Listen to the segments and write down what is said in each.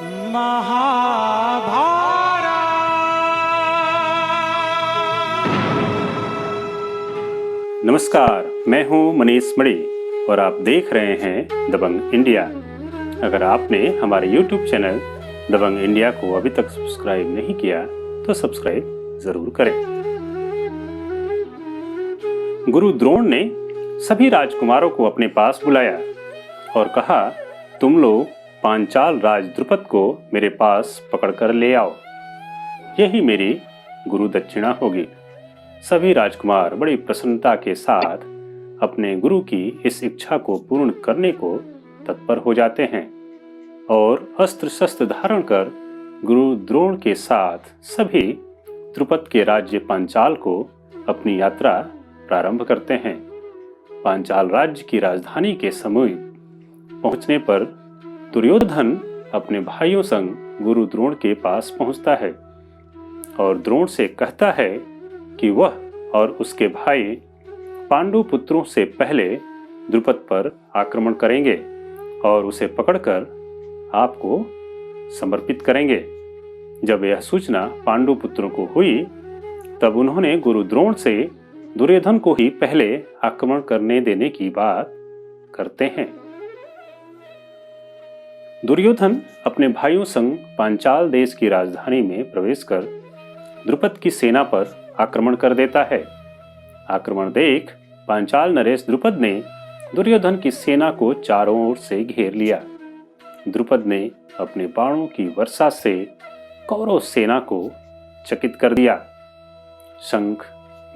महाभारत। नमस्कार, मैं हूं मनीष मणि और आप देख रहे हैं दबंग इंडिया। अगर आपने हमारे YouTube चैनल दबंग इंडिया को अभी तक सब्सक्राइब नहीं किया तो सब्सक्राइब जरूर करें। गुरु द्रोण ने सभी राजकुमारों को अपने पास बुलाया और कहा, तुम लोग पांचाल राज द्रुपद को मेरे पास पकड़कर ले आओ। यही मेरी गुरु दक्षिणा होगी। सभी राजकुमार बड़ी प्रसन्नता के साथ अपने गुरु की इस इच्छा को पूर्ण करने को तत्पर हो जाते हैं और अस्त्र शस्त्र धारण कर गुरु द्रोण के साथ सभी द्रुपद के राज्य पांचाल को अपनी यात्रा प्रारंभ करते हैं। पांचाल राज्य की राजधानी के समीप पहुंचने पर दुर्योधन अपने भाइयों संग गुरु द्रोण के पास पहुंचता है और द्रोण से कहता है कि वह और उसके भाई पांडु पुत्रों से पहले द्रुपद पर आक्रमण करेंगे और उसे पकड़कर आपको समर्पित करेंगे। जब यह सूचना पांडु पुत्रों को हुई तब उन्होंने गुरु द्रोण से दुर्योधन को ही पहले आक्रमण करने देने की बात करते हैं। दुर्योधन अपने भाइयों संग पांचाल देश की राजधानी में प्रवेश कर द्रुपद की सेना पर आक्रमण कर देता है। आक्रमण देख पांचाल नरेश द्रुपद ने दुर्योधन की सेना को चारों ओर से घेर लिया। द्रुपद ने अपने बाणों की वर्षा से कौरव सेना को चकित कर दिया। शंख,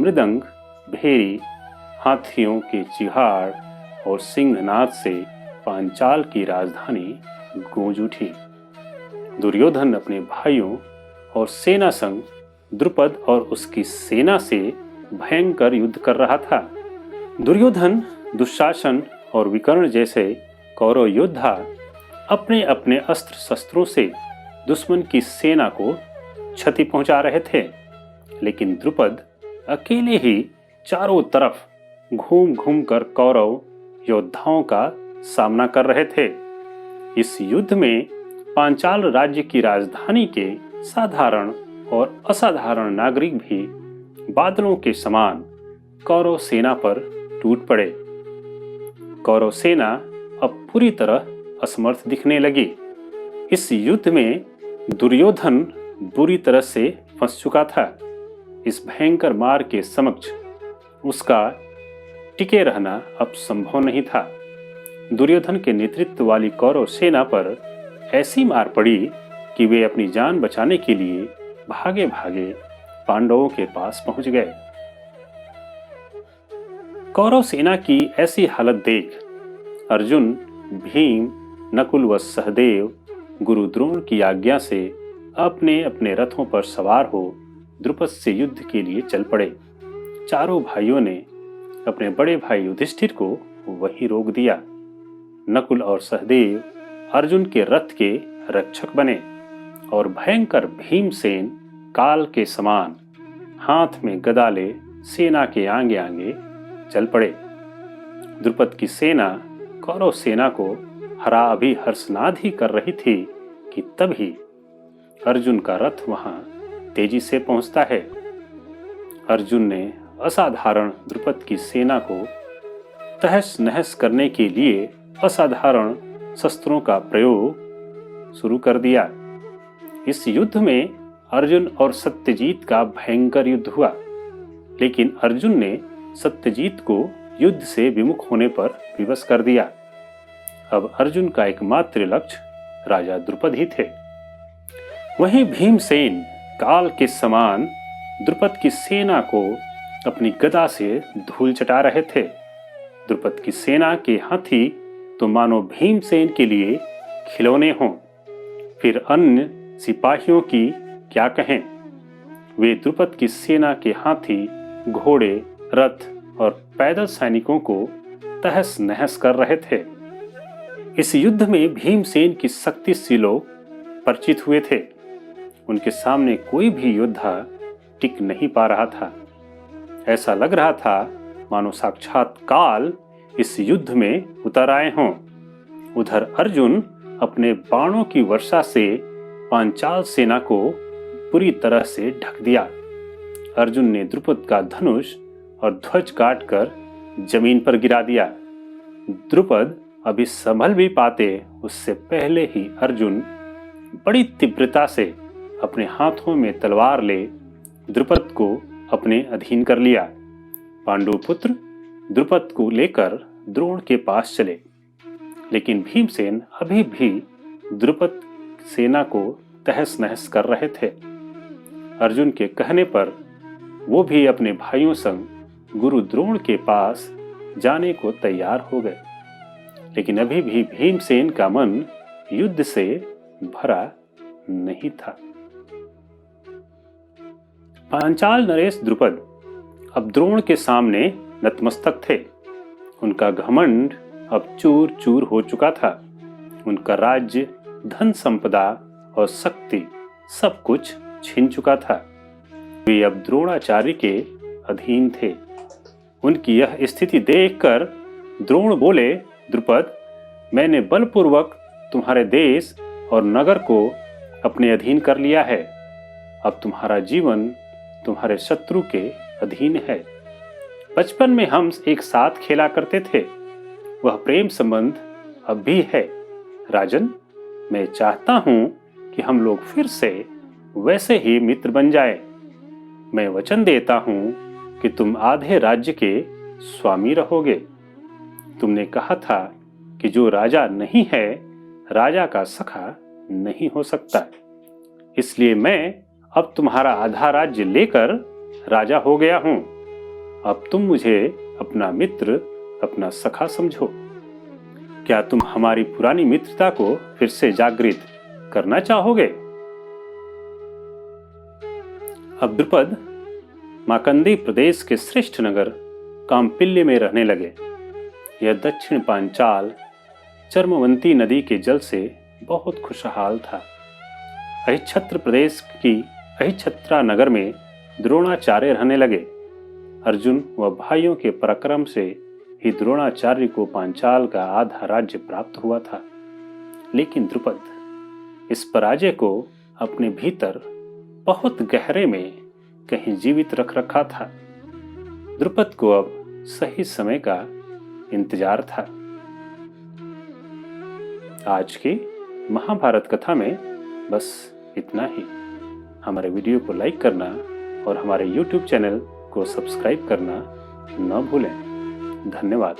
मृदंग, भेरी, हाथियों के चिहाड़ और सिंहनाद से पांचाल की राजधानी गूंज उठी। दुर्योधन अपने भाइयों और सेना संग द्रुपद और उसकी सेना से भयंकर युद्ध कर रहा था। दुर्योधन, दुशासन और विकर्ण जैसे कौरव योद्धा अपने अपने अस्त्र शस्त्रों से दुश्मन की सेना को क्षति पहुंचा रहे थे, लेकिन द्रुपद अकेले ही चारों तरफ घूम घूम कर कौरव योद्धाओं का सामना कर रहे थे। इस युद्ध में पांचाल राज्य की राजधानी के साधारण और असाधारण नागरिक भी बादलों के समान कौरव सेना पर टूट पड़े। कौरव सेना अब पूरी तरह असमर्थ दिखने लगी। इस युद्ध में दुर्योधन बुरी तरह से फंस चुका था। इस भयंकर मार के समक्ष उसका टिके रहना अब संभव नहीं था। दुर्योधन के नेतृत्व वाली कौरव सेना पर ऐसी मार पड़ी कि वे अपनी जान बचाने के लिए भागे भागे पांडवों के पास पहुंच गए। कौरव सेना की ऐसी हालत देख अर्जुन, भीम, नकुल व सहदेव गुरु द्रोण की आज्ञा से अपने अपने रथों पर सवार हो द्रुपद से युद्ध के लिए चल पड़े। चारों भाइयों ने अपने बड़े भाई युधिष्ठिर को वहीं रोक दिया। नकुल और सहदेव अर्जुन के रथ के रक्षक बने और भयंकर भीमसेन काल के समान हाथ में गदा ले सेना के आगे आगे चल पड़े। द्रुपद की सेना कौरव सेना को हरा अभी हर्षनाद ही कर रही थी कि तभी अर्जुन का रथ वहां तेजी से पहुंचता है। अर्जुन ने असाधारण द्रुपद की सेना को तहस नहस करने के लिए असाधारण शस्त्रों का प्रयोग शुरू कर दिया। इस युद्ध में अर्जुन और सत्यजीत का भयंकर युद्ध हुआ, लेकिन अर्जुन ने सत्यजीत को युद्ध से विमुख होने पर विवश कर दिया। अब अर्जुन का एकमात्र लक्ष्य राजा द्रुपद ही थे। वहीं भीमसेन काल के समान द्रुपद की सेना को अपनी गदा से धूल चटा रहे थे। द्रुपद की सेना के हाथी तो मानो भीमसेन के लिए खिलौने हों। फिर अन्य सिपाहियों की क्या कहें। वे द्रुपद की सेना के हाथी, घोड़े, रथ और पैदल सैनिकों को तहस नहस कर रहे थे। इस युद्ध में भीमसेन की शक्ति से लोग परिचित हुए थे। उनके सामने कोई भी योद्धा टिक नहीं पा रहा था। ऐसा लग रहा था मानो साक्षात काल इस युद्ध में उतर आए हों। उधर अर्जुन अपने बाणों की वर्षा से पांचाल सेना को पूरी तरह से ढक दिया। अर्जुन ने द्रुपद का धनुष और ध्वज काटकर जमीन पर गिरा दिया। द्रुपद अभी संभल भी पाते उससे पहले ही अर्जुन बड़ी तीव्रता से अपने हाथों में तलवार ले द्रुपद को अपने अधीन कर लिया। पांडुपुत्र द्रुपद को लेकर द्रोण के पास चले, लेकिन भीमसेन अभी भी द्रुपद सेना को तहस नहस कर रहे थे। अर्जुन के कहने पर वो भी अपने भाइयों संग गुरु द्रोण के पास जाने को तैयार हो गए, लेकिन अभी भी भीमसेन का मन युद्ध से भरा नहीं था। पांचाल नरेश द्रुपद अब द्रोण के सामने नतमस्तक थे। उनका घमंड अब चूर चूर हो चुका था। उनका राज्य, धन संपदा और शक्ति सब कुछ छिन चुका था। वे अब द्रोणाचार्य के अधीन थे। उनकी यह स्थिति देखकर द्रोण बोले, द्रुपद, मैंने बलपूर्वक तुम्हारे देश और नगर को अपने अधीन कर लिया है। अब तुम्हारा जीवन तुम्हारे शत्रु के अधीन है। बचपन में हम एक साथ खेला करते थे, वह प्रेम संबंध अब भी है। राजन, मैं चाहता हूं कि हम लोग फिर से वैसे ही मित्र बन जाएं। मैं वचन देता हूं कि तुम आधे राज्य के स्वामी रहोगे। तुमने कहा था कि जो राजा नहीं है, राजा का सखा नहीं हो सकता। इसलिए मैं अब तुम्हारा आधा राज्य लेकर राजा हो गया हूं। अब तुम मुझे अपना मित्र, अपना सखा समझो। क्या तुम हमारी पुरानी मित्रता को फिर से जागृत करना चाहोगे? अब द्रुपद माकंदी प्रदेश के श्रेष्ठ नगर काम्पिल्य में रहने लगे। यह दक्षिण पांचाल चर्मवंती नदी के जल से बहुत खुशहाल था। अहिच्छत्र प्रदेश की अहिच्छत्रा नगर में द्रोणाचार्य रहने लगे। अर्जुन व भाइयों के पराक्रम से ही द्रोणाचार्य को पांचाल का आधा राज्य प्राप्त हुआ था। लेकिन द्रुपद इस पराजय को अपने भीतर बहुत गहरे में कहीं जीवित रख रखा था। द्रुपद को अब सही समय का इंतजार था। आज की महाभारत कथा में बस इतना ही। हमारे वीडियो को लाइक करना और हमारे YouTube चैनल को सब्सक्राइब करना न भूलें। धन्यवाद।